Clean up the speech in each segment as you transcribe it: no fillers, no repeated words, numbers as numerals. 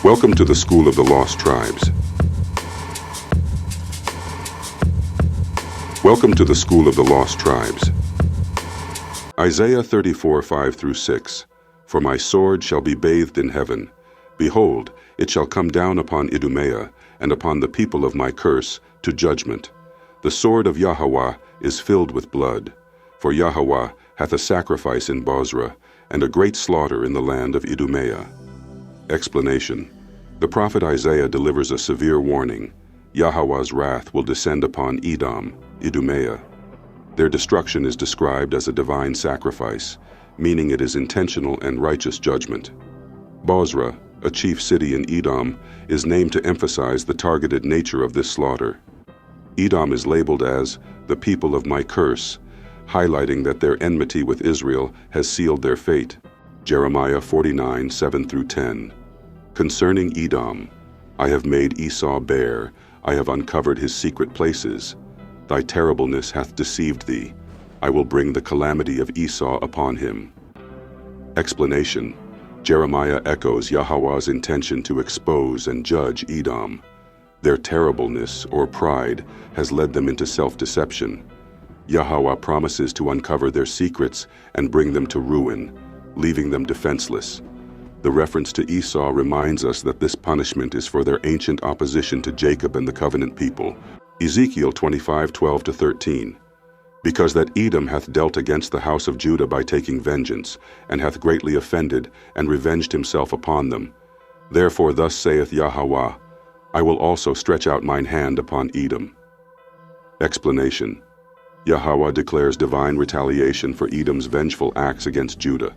Welcome to the School of the Lost Tribes. Welcome to the School of the Lost Tribes. Isaiah 34:5-6. For my sword shall be bathed in heaven. Behold, it shall come down upon Idumea, and upon the people of my curse, to judgment. The sword of Yahweh is filled with blood. For Yahweh hath a sacrifice in Bozrah, and a great slaughter in the land of Idumea. Explanation. The prophet Isaiah delivers a severe warning. Yahweh's wrath will descend upon Edom, Idumea. Their destruction is described as a divine sacrifice, meaning it is intentional and righteous judgment. Bozrah, a chief city in Edom, is named to emphasize the targeted nature of this slaughter. Edom is labeled as the people of my curse, highlighting that their enmity with Israel has sealed their fate. Jeremiah 49:7-10. Concerning Edom, I have made Esau bare, I have uncovered his secret places. Thy terribleness hath deceived thee. I will bring the calamity of Esau upon him. Explanation. Jeremiah echoes Yahweh's intention to expose and judge Edom. Their terribleness or pride has led them into self-deception. Yahweh promises to uncover their secrets and bring them to ruin, leaving them defenseless. The reference to Esau reminds us that this punishment is for their ancient opposition to Jacob and the covenant people. Ezekiel 25:12-13. Because that Edom hath dealt against the house of Judah by taking vengeance, and hath greatly offended, and revenged himself upon them. Therefore thus saith Yahweh, I will also stretch out mine hand upon Edom. Explanation. Yahweh declares divine retaliation for Edom's vengeful acts against Judah.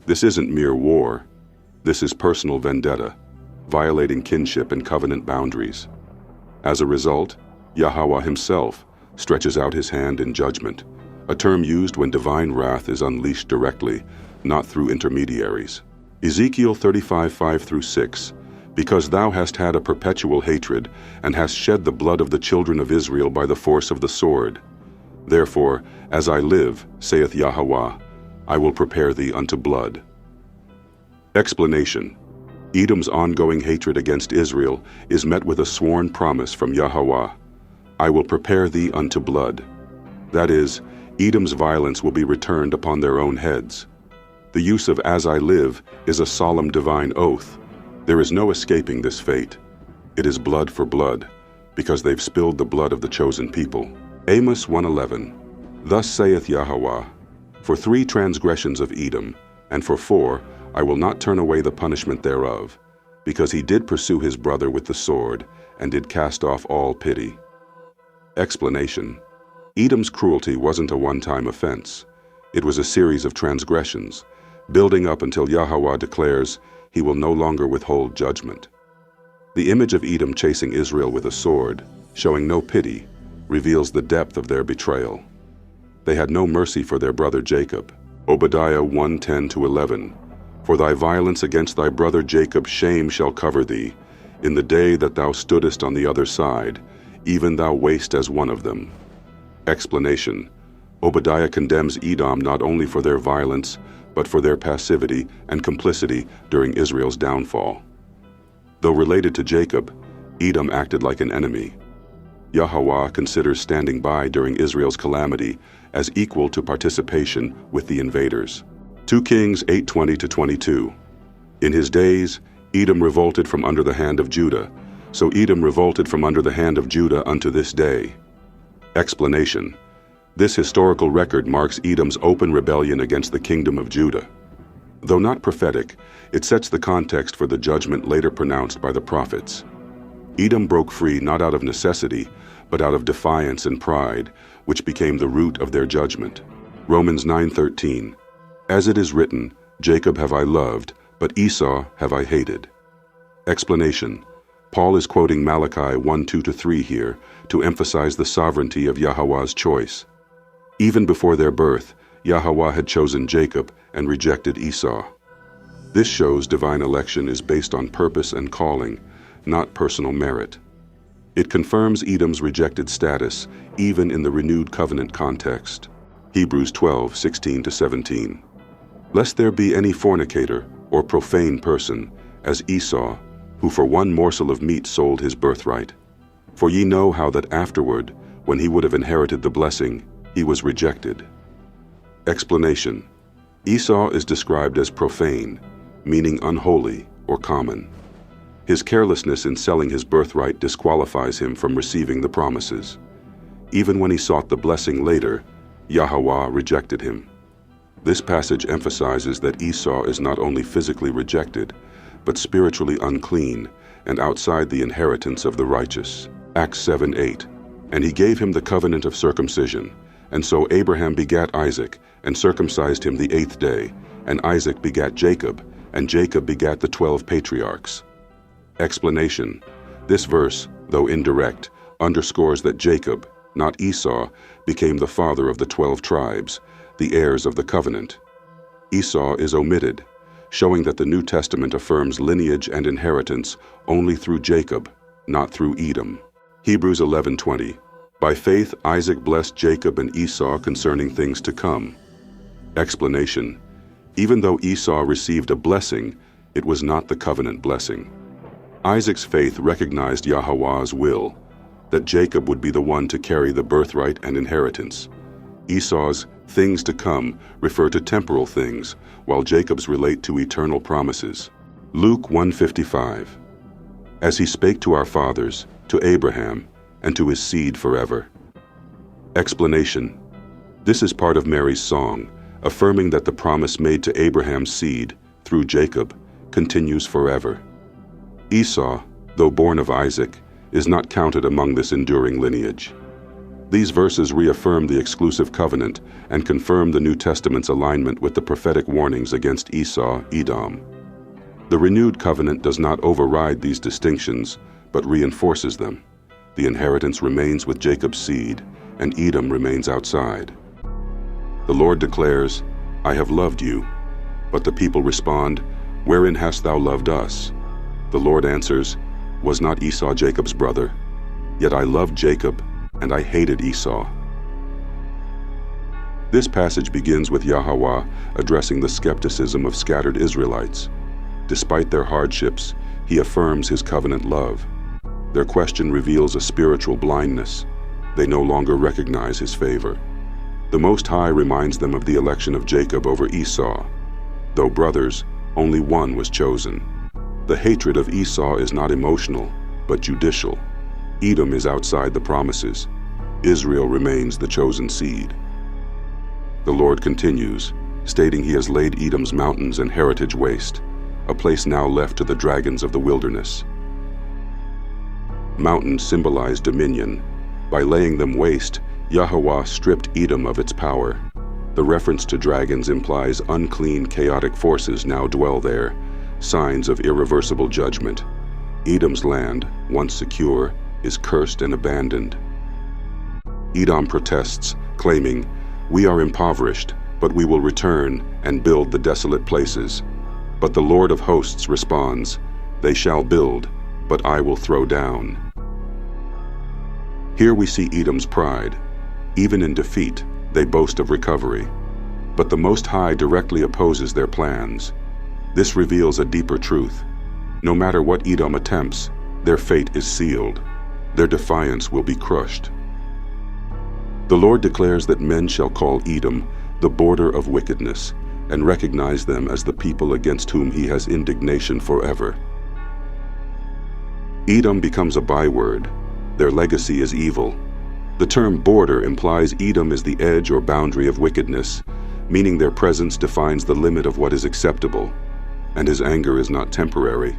This isn't mere war. This is personal vendetta, violating kinship and covenant boundaries. As a result, Yahweh himself stretches out his hand in judgment, a term used when divine wrath is unleashed directly, not through intermediaries. Ezekiel 35:5-6. Because thou hast had a perpetual hatred, and hast shed the blood of the children of Israel by the force of the sword. Therefore, as I live, saith Yahweh, I will prepare thee unto blood. Explanation. Edom's ongoing hatred against Israel is met with a sworn promise from Yahweh. I will prepare thee unto blood. That is, Edom's violence will be returned upon their own heads. The use of as I live is a solemn divine oath. There is no escaping this fate. It is blood for blood, because they've spilled the blood of the chosen people. Amos 1:11. Thus saith Yahweh, for 3 transgressions of Edom, and for 4, I will not turn away the punishment thereof, because he did pursue his brother with the sword, and did cast off all pity. Explanation. Edom's cruelty wasn't a one-time offense. It was a series of transgressions, building up until Yahweh declares he will no longer withhold judgment. The image of Edom chasing Israel with a sword, showing no pity, reveals the depth of their betrayal. They had no mercy for their brother Jacob. Obadiah 1:10-11. For thy violence against thy brother Jacob shame shall cover thee. In the day that thou stoodest on the other side, even thou wast as one of them. Explanation. Obadiah condemns Edom not only for their violence, but for their passivity and complicity during Israel's downfall. Though related to Jacob, Edom acted like an enemy. Yahweh considers standing by during Israel's calamity as equal to participation with the invaders. 2 Kings 8:20-22. In his days, Edom revolted from under the hand of Judah, so Edom revolted from under the hand of Judah unto this day. Explanation. This historical record marks Edom's open rebellion against the kingdom of Judah. Though not prophetic, it sets the context for the judgment later pronounced by the prophets. Edom broke free not out of necessity, but out of defiance and pride, which became the root of their judgment. Romans 9:13. As it is written, Jacob have I loved, but Esau have I hated. Explanation. Paul is quoting Malachi 1:2-3 here to emphasize the sovereignty of Yahweh's choice. Even before their birth, Yahweh had chosen Jacob and rejected Esau. This shows divine election is based on purpose and calling, not personal merit. It confirms Edom's rejected status even in the renewed covenant context. Hebrews 12:16-17. Lest there be any fornicator or profane person, as Esau, who for one morsel of meat sold his birthright. For ye know how that afterward, when he would have inherited the blessing, he was rejected. Explanation: Esau is described as profane, meaning unholy or common. His carelessness in selling his birthright disqualifies him from receiving the promises. Even when he sought the blessing later, Yahweh rejected him. This passage emphasizes that Esau is not only physically rejected, but spiritually unclean and outside the inheritance of the righteous. Acts 7:8. And he gave him the covenant of circumcision. And so Abraham begat Isaac, and circumcised him the 8th day, and Isaac begat Jacob, and Jacob begat the 12 patriarchs. Explanation: This verse, though indirect, underscores that Jacob, not Esau, became the father of the 12 tribes, the heirs of the covenant. Esau is omitted, showing that the New Testament affirms lineage and inheritance only through Jacob, not through Edom. Hebrews 11:20. By faith Isaac blessed Jacob and Esau concerning things to come. Explanation: Even though Esau received a blessing, it was not the covenant blessing. Isaac's faith recognized Yahweh's will, that Jacob would be the one to carry the birthright and inheritance. Esau's things to come refer to temporal things, while Jacob's relate to eternal promises. Luke 1:55. As he spake to our fathers, to Abraham, and to his seed forever. Explanation: This is part of Mary's song, affirming that the promise made to Abraham's seed, through Jacob, continues forever. Esau, though born of Isaac, is not counted among this enduring lineage. These verses reaffirm the exclusive covenant and confirm the New Testament's alignment with the prophetic warnings against Esau, Edom. The renewed covenant does not override these distinctions, but reinforces them. The inheritance remains with Jacob's seed, and Edom remains outside. The Lord declares, I have loved you. But the people respond, Wherein hast thou loved us? The Lord answers, Was not Esau Jacob's brother? Yet I loved Jacob, and I hated Esau. This passage begins with Yahweh addressing the skepticism of scattered Israelites. Despite their hardships, he affirms his covenant love. Their question reveals a spiritual blindness. They no longer recognize his favor. The Most High reminds them of the election of Jacob over Esau. Though brothers, only one was chosen. The hatred of Esau is not emotional, but judicial. Edom is outside the promises. Israel remains the chosen seed. The Lord continues, stating he has laid Edom's mountains and heritage waste, a place now left to the dragons of the wilderness. Mountains symbolize dominion. By laying them waste, Yahweh stripped Edom of its power. The reference to dragons implies unclean, chaotic forces now dwell there, signs of irreversible judgment. Edom's land, once secure, is cursed and abandoned. Edom protests, claiming, We are impoverished, but we will return and build the desolate places. But the Lord of hosts responds, They shall build, but I will throw down. Here we see Edom's pride. Even in defeat, they boast of recovery. But the Most High directly opposes their plans. This reveals a deeper truth. No matter what Edom attempts, their fate is sealed. Their defiance will be crushed. The Lord declares that men shall call Edom the border of wickedness, and recognize them as the people against whom he has indignation forever. Edom becomes a byword. Their legacy is evil. The term border implies Edom is the edge or boundary of wickedness, meaning their presence defines the limit of what is acceptable. And his anger is not temporary,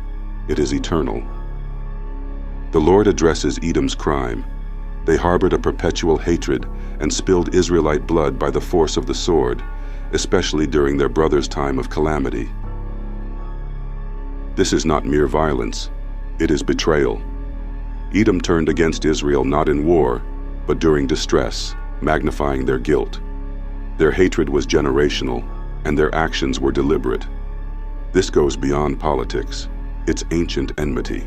it is eternal. The Lord addresses Edom's crime. They harbored a perpetual hatred and spilled Israelite blood by the force of the sword, especially during their brother's time of calamity. This is not mere violence, it is betrayal. Edom turned against Israel not in war, but during distress, magnifying their guilt. Their hatred was generational, and their actions were deliberate. This goes beyond politics. It's ancient enmity.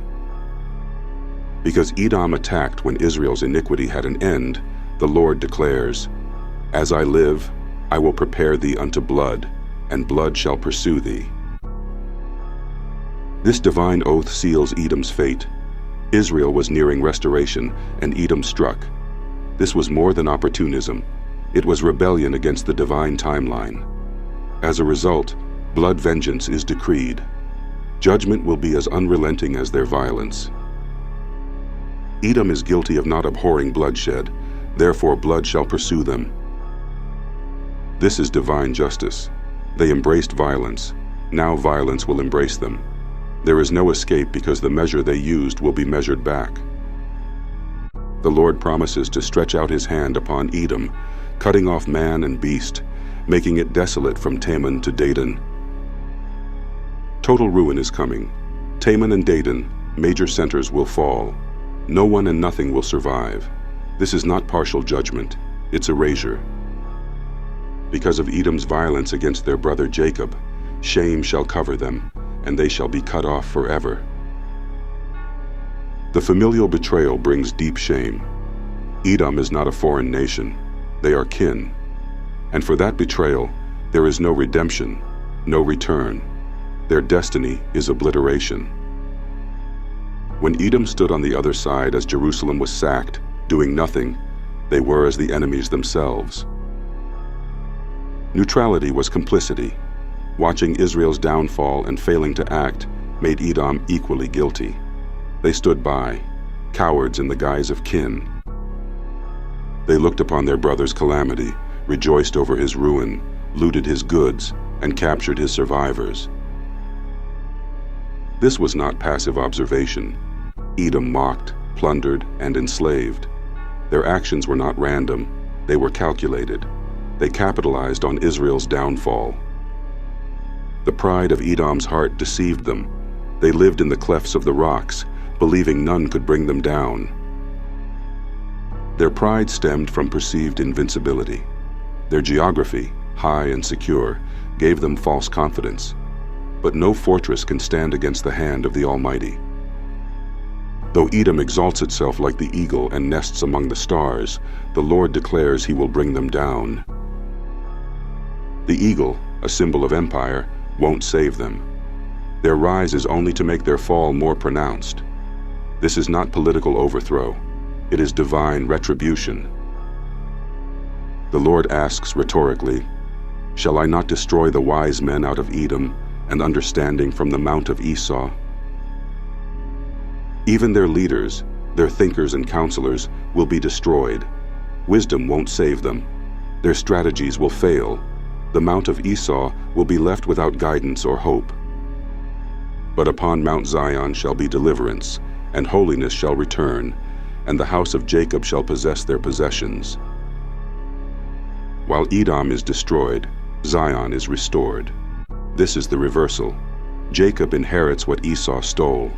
Because Edom attacked when Israel's iniquity had an end, the Lord declares, As I live, I will prepare thee unto blood, and blood shall pursue thee. This divine oath seals Edom's fate. Israel was nearing restoration, and Edom struck. This was more than opportunism. It was rebellion against the divine timeline. As a result, blood vengeance is decreed. Judgment will be as unrelenting as their violence. Edom is guilty of not abhorring bloodshed, therefore blood shall pursue them. This is divine justice. They embraced violence. Now violence will embrace them. There is no escape because the measure they used will be measured back. The Lord promises to stretch out his hand upon Edom, cutting off man and beast, making it desolate from Teman to Dedan. Total ruin is coming. Teman and Dedan, major centers, will fall. No one and nothing will survive. This is not partial judgment, it's erasure. Because of Edom's violence against their brother Jacob, shame shall cover them, and they shall be cut off forever. The familial betrayal brings deep shame. Edom is not a foreign nation. They are kin. And for that betrayal, there is no redemption, no return. Their destiny is obliteration. When Edom stood on the other side as Jerusalem was sacked, doing nothing, they were as the enemies themselves. Neutrality was complicity. Watching Israel's downfall and failing to act made Edom equally guilty. They stood by, cowards in the guise of kin. They looked upon their brother's calamity, rejoiced over his ruin, looted his goods, and captured his survivors. This was not passive observation. Edom mocked, plundered, and enslaved. Their actions were not random, they were calculated. They capitalized on Israel's downfall. The pride of Edom's heart deceived them. They lived in the clefts of the rocks, believing none could bring them down. Their pride stemmed from perceived invincibility. Their geography, high and secure, gave them false confidence. But no fortress can stand against the hand of the Almighty. Though Edom exalts itself like the eagle and nests among the stars, the Lord declares he will bring them down. The eagle, a symbol of empire, won't save them. Their rise is only to make their fall more pronounced. This is not political overthrow. It is divine retribution. The Lord asks rhetorically, "Shall I not destroy the wise men out of Edom and understanding from the mount of Esau?" Even their leaders, their thinkers and counselors, will be destroyed. Wisdom won't save them. Their strategies will fail. The mount of Esau will be left without guidance or hope. But upon Mount Zion shall be deliverance, and holiness shall return, and the house of Jacob shall possess their possessions. While Edom is destroyed, Zion is restored. This is the reversal. Jacob inherits what Esau stole.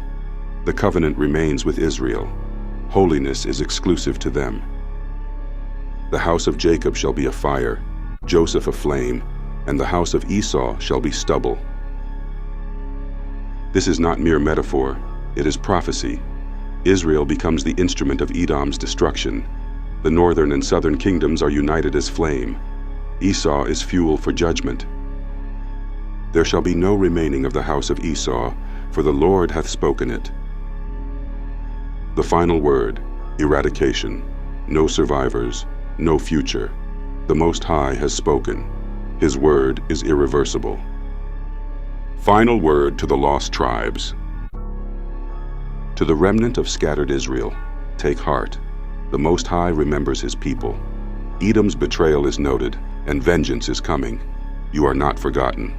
The covenant remains with Israel. Holiness is exclusive to them. The house of Jacob shall be a fire, Joseph a flame, and the house of Esau shall be stubble. This is not mere metaphor, it is prophecy. Israel becomes the instrument of Edom's destruction. The northern and southern kingdoms are united as flame. Esau is fuel for judgment. There shall be no remaining of the house of Esau, for the Lord hath spoken it. The final word, eradication. No survivors, no future. The Most High has spoken. His word is irreversible. Final word to the lost tribes. To the remnant of scattered Israel, take heart. The Most High remembers his people. Edom's betrayal is noted, and vengeance is coming. You are not forgotten.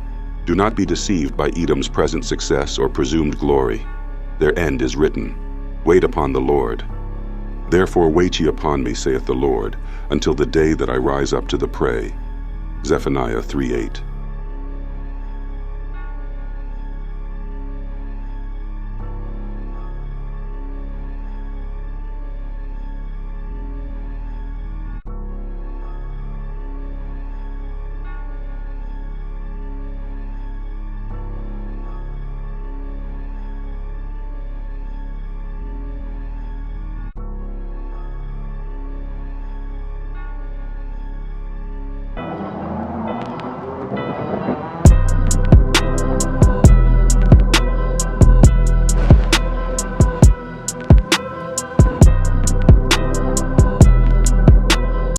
Do not be deceived by Edom's present success or presumed glory. Their end is written. Wait upon the Lord. Therefore wait ye upon me, saith the Lord, until the day that I rise up to the prey. Zephaniah 3:8.